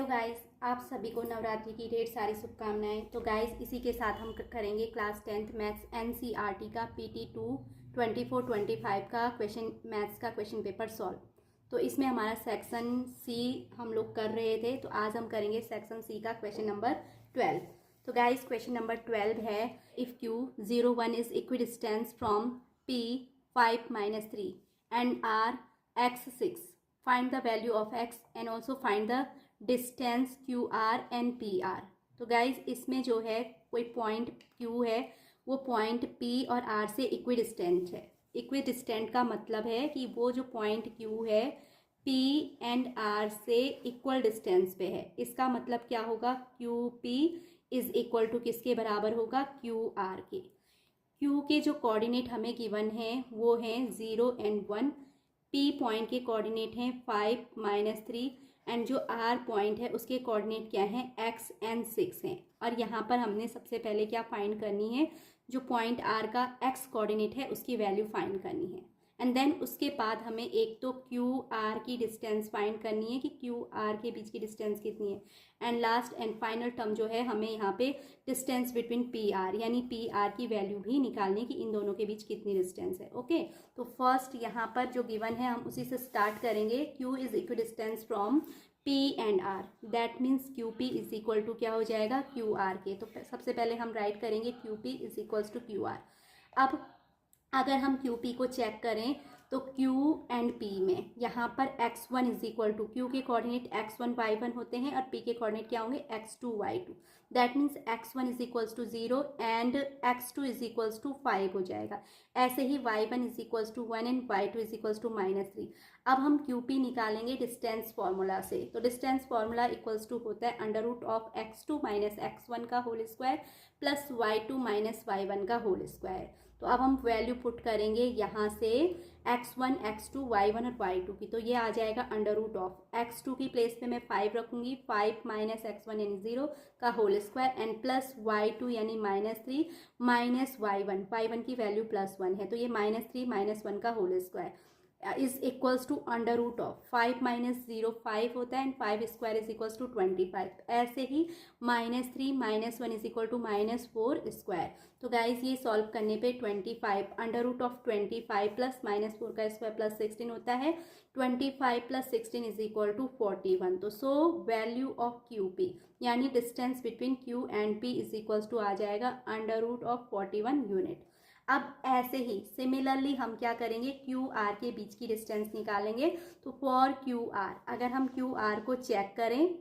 Guys, आप सभी को नवरात्रि की ढेर सारी शुभकामनाएं। तो गाइस, इसी के साथ हम करेंगे क्लास 10th मैथ्स एनसीईआरटी का PT2 24-25 का मैथ्स का क्वेश्चन पेपर सॉल्व। तो इसमें हमारा सेक्शन सी हम लोग कर रहे थे, तो आज हम करेंगे सेक्शन सी का क्वेश्चन नंबर 12। तो गाइस, क्वेश्चन नंबर 12 है, if Q01 is equidistance from P 5-3 and R x 6, find the value of x and also find the distance QR and PR। तो गाइज, इसमें जो है कोई पॉइंट Q है, वो पॉइंट P और R से इक्विडिस्टेंट है। इक्विडिस्टेंट का मतलब है कि वो जो पॉइंट Q है P एंड R से इक्वल डिस्टेंस पे है। इसका मतलब क्या होगा, QP इज इक्वल टू किसके बराबर होगा, QR के। Q के जो कोऑर्डिनेट हमें गिवन है वो हैं 0 and 1। P पॉइंट के कोऑर्डिनेट हैं 5-3 एंड जो R पॉइंट है उसके कोऑर्डिनेट क्या हैं, x and 6 हैं। और यहाँ पर हमने सबसे पहले क्या फाइंड करनी है, जो पॉइंट R का x कोऑर्डिनेट है उसकी वैल्यू फाइंड करनी है। एंड देन उसके बाद हमें एक तो QR की डिस्टेंस फाइंड करनी है कि QR के बीच की डिस्टेंस कितनी है। And last and final term जो है, हमें यहाँ पे डिस्टेंस बिटवीन PR यानी PR की वैल्यू भी निकालनी कि इन दोनों के बीच कितनी डिस्टेंस है। ओके, तो फर्स्ट यहाँ पर जो गिवन है हम उसी से स्टार्ट करेंगे। Q is equidistance from P and R, that means QP is equal to क्या हो जाएगा, QR के। तो सबसे पहले हम राइट करेंगे QP is equals to QR। अब अगर हम QP को चेक करें तो Q एंड P में यहाँ पर x1 is equal to, Q के कोऑर्डिनेट x1 y1 होते हैं और P के कोऑर्डिनेट क्या होंगे, x2 y2। That means x1 is equals to 0 and x2 is equals to 5 हो जाएगा। ऐसे ही y1 is equals to 1 and y2 is equals to -3। अब हम QP निकालेंगे डिस्टेंस फॉर्मूला से। तो डिस्टेंस फॉर्मूला इक्वल्स टू होता है under root of x2 minus x1 का whole square plus y2 minus y1 का होल स्क्वायर। तो अब हम वैल्यू पुट करेंगे यहाँ से x1, x2, y1 और y2 की। तो ये आ जाएगा अंडर रूट ऑफ x2 की प्लेस पे मैं 5 रखूँगी, 5 माइनस x1 यानी 0 का whole square and plus y2 यानी -3 माइनस y1 की वैल्यू +1 है, तो ये -3 माइनस 1 का whole square is equals to under root of 5 minus 0 5 होता है and 5 square is equals to 25। ऐसे ही -3 minus 1 is equal to -4 square. तो गाइज, ये सॉल्व करने पे 25 अंडर रूट ऑफ 25 प्लस -4 का स्क्वायर प्लस 16 होता है। 25 प्लस 16 इज इक्वल टू 41। तो सो वैल्यू ऑफ QP यानी distance between Q and P is equals to आ जाएगा अंडर रूट ऑफ 41 यूनिट। अब ऐसे ही सिमिलरली हम क्या करेंगे, QR के बीच की डिस्टेंस निकालेंगे। तो फॉर QR अगर हम QR को चेक करें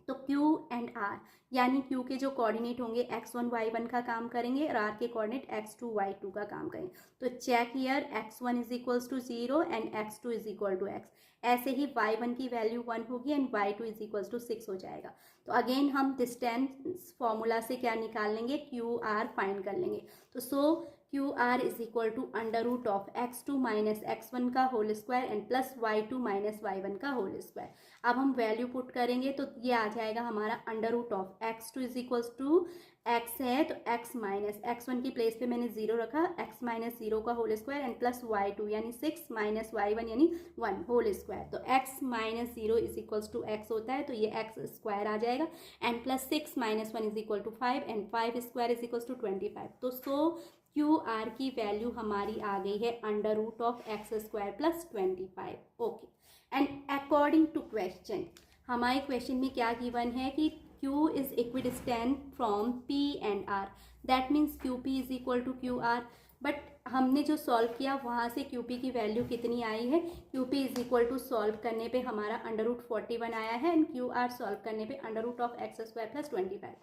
तो Q एंड R यानी Q के जो कोऑर्डिनेट होंगे x1 y1 का काम करेंगे और R के कोऑर्डिनेट x2 y2 का काम करेंगे। तो check here x1 is equals to 0 and x2 is equal to x। ऐसे ही y1 की वैल्यू 1 होगी and y2 is equals to 6 हो जाएगा। तो अगेन हम डिस्टेंस फॉर्मूला से क्या निकाल लेंगे, QR फाइंड कर लेंगे। तो so QR is equal to under root of x2 minus x1 का whole square and plus y2 minus y1 का होल स्क्वायर। अब हम वैल्यू पुट करेंगे तो ये आ जाएगा हमारा under root of x2 is equals to x है, तो x माइनस x1 की प्लेस पे मैंने 0 रखा, x माइनस 0 का whole square and plus y2 यानी 6 माइनस y1 यानी 1 होल स्क्वायर। तो x minus 0 is equals to x होता है, तो ये x स्क्वायर आ जाएगा and plus 6 minus 1 is equal to 5 and 5 square is equals to 25। तो सो QR की वैल्यू हमारी आ गई है under root of x square plus 25। Okay, and according to question, हमारे क्वेश्चन में क्या गिवन है कि Q is equidistant from P and R, that means QP is equal to QR। But हमने जो सॉल्व किया वहाँ से QP की वैल्यू कितनी आई है, QP is equal to solve करने पे हमारा अंडर रूट 41 आया है एंड QR सॉल्व करने पे under root of x square plus 25।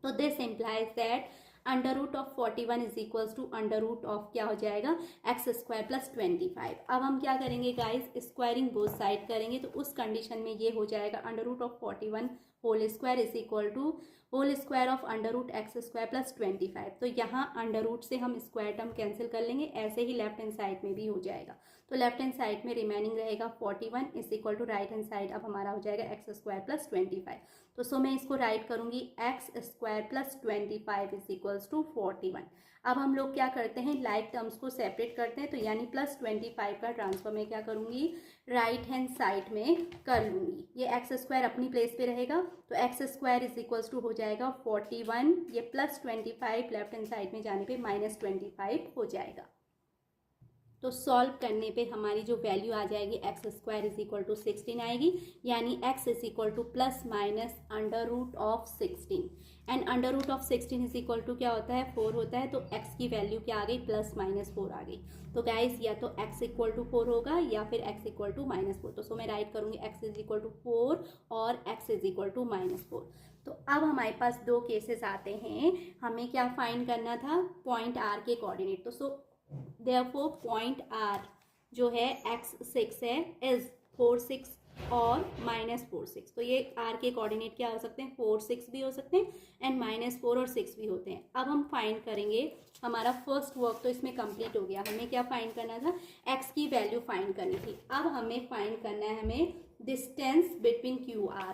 तो this implies that under root of 41 is equals to under root of क्या हो जाएगा, x स्क्वायर प्लस 25। अब हम क्या करेंगे गाइस, स्क्वायरिंग बोथ साइड करेंगे। तो उस कंडीशन में ये हो जाएगा under root of 41 whole square is equal to whole square of under root x square plus 25। तो यहाँ अंडर रूट से हम स्क्वायर टर्म कैंसिल कर लेंगे, ऐसे ही लेफ्ट हैंड साइड में भी हो जाएगा। तो लेफ्ट हैंड साइड में रिमेनिंग रहेगा 41 is equal to right hand side अब हमारा हो जाएगा एक्स स्क्वायर प्लस 25। तो सो मैं इसको राइट करूंगी x square plus 25 is equals to 41। अब हम लोग क्या करते हैं, लाइक टर्म्स को सेपरेट करते हैं, तो यानी प्लस 25 का ट्रांसफर मैं क्या करूंगी, राइट हैंड साइड में कर लूंगी। ये एक्स स्क्वायर अपनी प्लेस पे रहेगा, तो x square is equals to हो जाएगा 41, ये प्लस 25 लेफ्ट हैंड साइड में जाने पे माइनस 25 हो जाएगा। तो सॉल्व करने पे हमारी जो वैल्यू आ जाएगी x square is equal to 16 आएगी, यानी x is equal to plus minus under root of 16 and under root of 16 is equal to क्या होता है, 4 होता है। तो एक्स की वैल्यू क्या आ गई, प्लस माइनस 4 आ गई। तो गाइज या तो एक्स इक्वल टू 4 होगा या फिर एक्स इक्वल टू -4। तो सो मैं राइट करूंगी एक्स इज इक्वल टू 4 और एक्स इज इक्वल टू -4। तो अब हमारे पास दो केसेस आते हैं, हमें क्या फाइंड करना था, पॉइंट आर के कोऑर्डिनेट। तो सो देयरफॉर पॉइंट आर जो है x6 है इज 4 6 और -4 6। तो ये r के कोऑर्डिनेट क्या हो सकते हैं, 4 6 भी हो सकते हैं एंड -4 और 6 भी होते हैं। अब हम फाइंड करेंगे, हमारा फर्स्ट वर्क तो इसमें कंप्लीट हो गया। हमें क्या फाइंड करना था, x की वैल्यू फाइंड करनी थी। अब हमें फाइंड करना है हमें डिस्टेंस बिटवीन क्यू आर।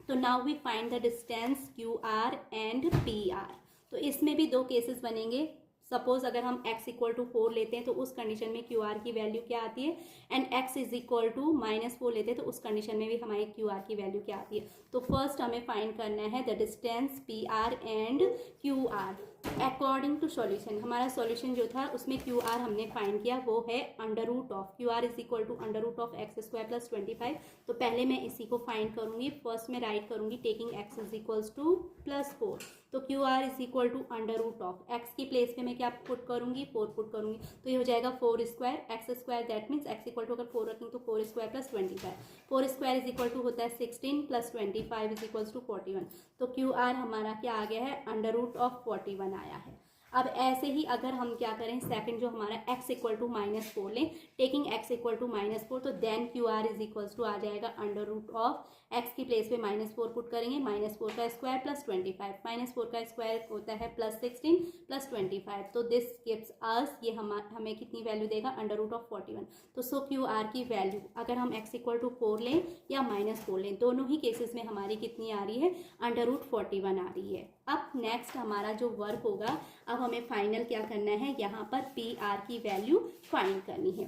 तो now we find the distance Q R and P R. तो इसमें भी दो केसेस बनेंगे। सपोज अगर हम x इक्वल टू 4 लेते हैं तो उस कंडीशन में क्यू आर की वैल्यू क्या आती है, and x is equal to -4 लेते हैं तो उस कंडीशन में भी हमारी क्यू आर की वैल्यू क्या आती है। तो फर्स्ट हमें फाइंड करना है the distance P R and Q R according to solution. हमारा सॉल्यूशन जो था उसमें क्यू आर हमने फाइंड किया वो है under root of Q R is equal to under root of x square plus 25। तो पहले मैं इसी को फाइंड करूंगी। फर्स्ट में राइट करूंगी taking x is equals to +4। तो Q R is equal to under root of x की प्लेस पे मैं क्या पुट करूंगी, 4 पुट करूंगी। तो ये हो जाएगा 4 square x square, that means x equal to अगर 4 रखेंगे तो 4 square plus 25। 4 square is equal to होता है 16 प्लस 25 इज इक्वल्स टू 41। तो क्यू आर हमारा क्या आ गया है, अंडर रूट ऑफ 41 आया है। अब ऐसे ही अगर हम क्या करें, सेकंड जो हमारा x इक्वल टू -4 लें, टेकिंग x इक्वल टू -4, तो then Q R is equals to आ जाएगा अंडर रूट ऑफ x की प्लेस पे -4 पुट करेंगे, -4 का स्क्वायर प्लस 25, -4 का स्क्वायर होता है प्लस 16 प्लस 25। तो दिस गिव्स अस, ये हमें कितनी वैल्यू देगा, अंडर रूट ऑफ 41। तो सो क्यू आर की वैल्यू अगर हम x इक्वल टू 4 लें या -4 लें, दोनों ही केसेस में हमारी कितनी आ रही है, अंडर रूट 41 आ रही है। अब नेक्स्ट हमारा जो वर्क होगा, अब हमें फाइनल क्या करना है, यहाँ पर पी आर की वैल्यू फाइंड करनी है।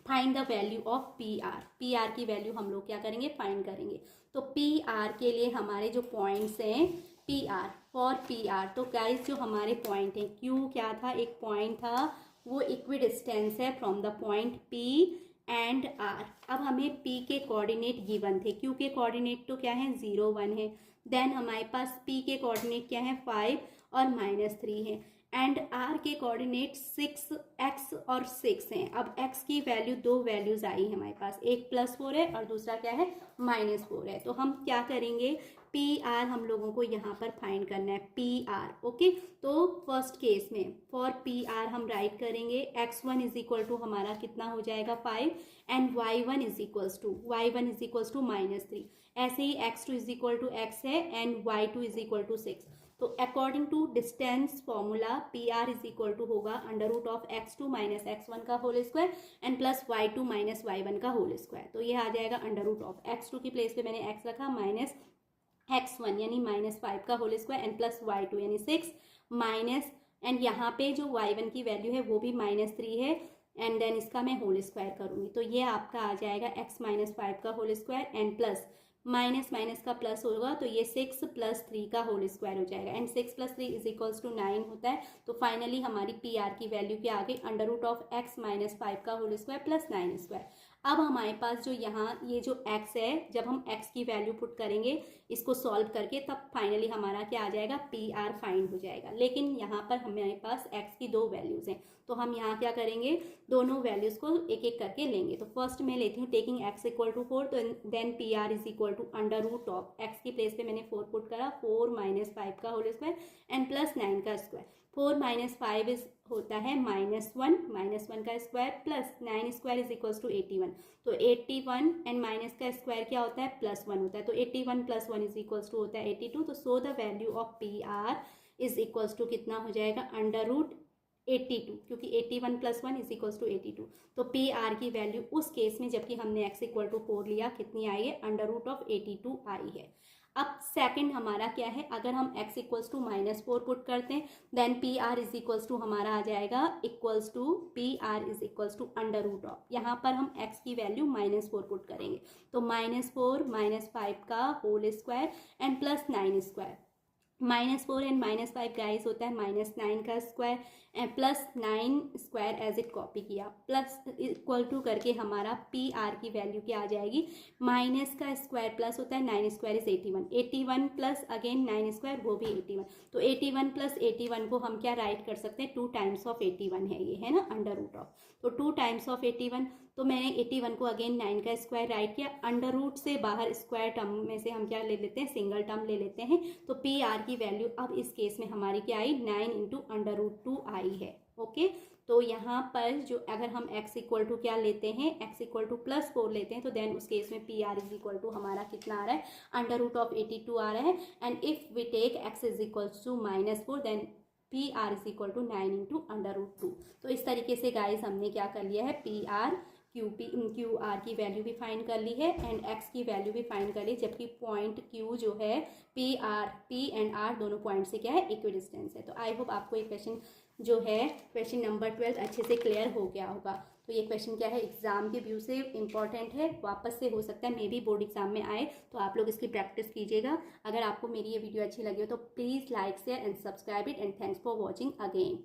Find the value of P are. P R की वैल्यू हम लोग क्या करेंगे, फाइंड करेंगे। तो पी आर के लिए हमारे जो पॉइंट्स हैं, P R for P R, तो गाइस जो हमारे पॉइंट हैं, क्यू क्या था, एक पॉइंट था, वो इक्वी डिस्टेंस है from the point P and R. अब हमें p के कोऑर्डिनेट गिवन थे, q के कोऑर्डिनेट तो क्या है, 0 1 है। देन हमारे पास p के कोऑर्डिनेट क्या है, 5 और -3 है। एंड r के कोऑर्डिनेट 6 x और 6 हैं। अब x की वैल्यू, दो वैल्यूज आई है हमारे पास, एक +4 है और दूसरा क्या है, -4 है। तो हम क्या करेंगे, पी आर हम लोगों को यहाँ पर फाइंड करना है, पी आर। ओके, तो फर्स्ट केस में फॉर पी आर हम राइट करेंगे x1 इज इक्वल टू हमारा कितना हो जाएगा 5 and y1 is equals to -3। ऐसे ही x2 is equal to x है and y2 is equal to 6। तो according to distance formula P R is equal to होगा under root of x2 minus x1 का whole square and plus y2 minus y1 का whole square. तो ये आ जाएगा under root of x2 की place पे मैंने x रखा, माइनस x1 यानी -5 का whole square and plus y2 यानी 6 माइनस, एंड यहाँ पे जो y1 की वैल्यू है वो भी -3 है एंड देन इसका मैं होल स्क्वायर करूँगी। तो ये आपका आ जाएगा x माइनस 5 का whole square and plus minus minus का प्लस होगा, तो ये 6 + 3 का होल स्क्वायर हो जाएगा एंड 6 + 3 इज इक्वल्स टू 9 होता है। तो फाइनली हमारी पी आर की वैल्यू क्या आ गई, under root of x minus 5 का होल स्क्वायर प्लस 9 स्क्वायर। अब हमारे पास जो यहाँ ये जो x है, जब हम x की वैल्यू पुट करेंगे इसको सॉल्व करके, तब फाइनली हमारा क्या आ जाएगा, पी आर फाइंड हो जाएगा। लेकिन यहाँ पर हमारे पास x की दो वैल्यूज़ हैं, तो हम यहाँ क्या करेंगे, दोनों वैल्यूज़ को एक एक करके लेंगे। तो फर्स्ट मैं लेती हूँ टेकिंग x इक्वल टू 4, तो then P R is equal to under root of x की प्लेस पे मैंने 4 पुट करा, 4 माइनस 5 का होल स्क्वायर एंड प्लस 9 का स्क्वायर। 4 माइनस 5 इज होता है -1 का square plus 9 square is equals to 81। तो 81 एंड माइनस का स्क्वायर क्या होता है, +1 होता है। तो 81 + 1 इज इक्वल्स टू होता है 82। तो so the value of P R is equals to कितना हो जाएगा, अंडर रूट 82, क्योंकि 81 + 1 = 82। तो पी आर की वैल्यू उस केस में जबकि हमने x = 4 लिया कितनी आई है, √82 आई है। अब सेकंड हमारा क्या है, अगर हम x = -4 पुट करते हैं देन पी आर हमारा आ जाएगा PR √, यहाँ पर हम x की वैल्यू -4 पुट करेंगे तो -4 -5 का होल स्क्वायर एंड +9 स्क्वायर। -4 एंड -5 गाइस होता है -9 का square and +9 square as it copy किया, प्लस इक्वल टू करके हमारा पी आर की वैल्यू क्या आ जाएगी, माइनस का स्क्वायर प्लस होता है 9 square is 81, 81 plus again 9 square वो भी 81। तो 81 + 81 को हम क्या राइट कर सकते हैं, 2 टाइम्स ऑफ 81 है ये, है ना, √, तो 2 टाइम्स ऑफ 81। तो मैंने 81 को अगेन 9 का स्क्वायर राइट किया, अंडर से बाहर स्क्वायर टर्म में से हम क्या ले लेते हैं, सिंगल टर्म ले लेते हैं। तो पी आर की वैल्यू अब इस केस में हमारी क्या आई, 9 × √2 आई है। ओके, तो यहाँ पर जो अगर हम x = क्या लेते हैं, x = +4 लेते हैं तो देन उस केस में पी आर = हमारा कितना आ रहा है, √82 आ रहा है। And if we take x = -4 then P R = 9 × √2। तो इस तरीके से गाइस हमने क्या कर लिया है, पी आर क्यू आर की वैल्यू भी फाइंड कर ली है एंड एक्स की वैल्यू भी फाइंड कर ली, जबकि पॉइंट क्यू जो है पी एंड आर दोनों पॉइंट से क्या है, इक्विडिस्टेंस है। तो आई होप आपको ये क्वेश्चन जो है क्वेश्चन नंबर 12 अच्छे से क्लियर हो गया होगा। तो ये क्वेश्चन क्या है, एग्जाम के व्यू से इंपॉर्टेंट है, वापस से हो सकता है मे बी बोर्ड एग्जाम में आए, तो आप लोग इसकी प्रैक्टिस कीजिएगा। अगर आपको मेरी ये वीडियो अच्छी लगी हो तो please like share and subscribe it and thanks for watching again.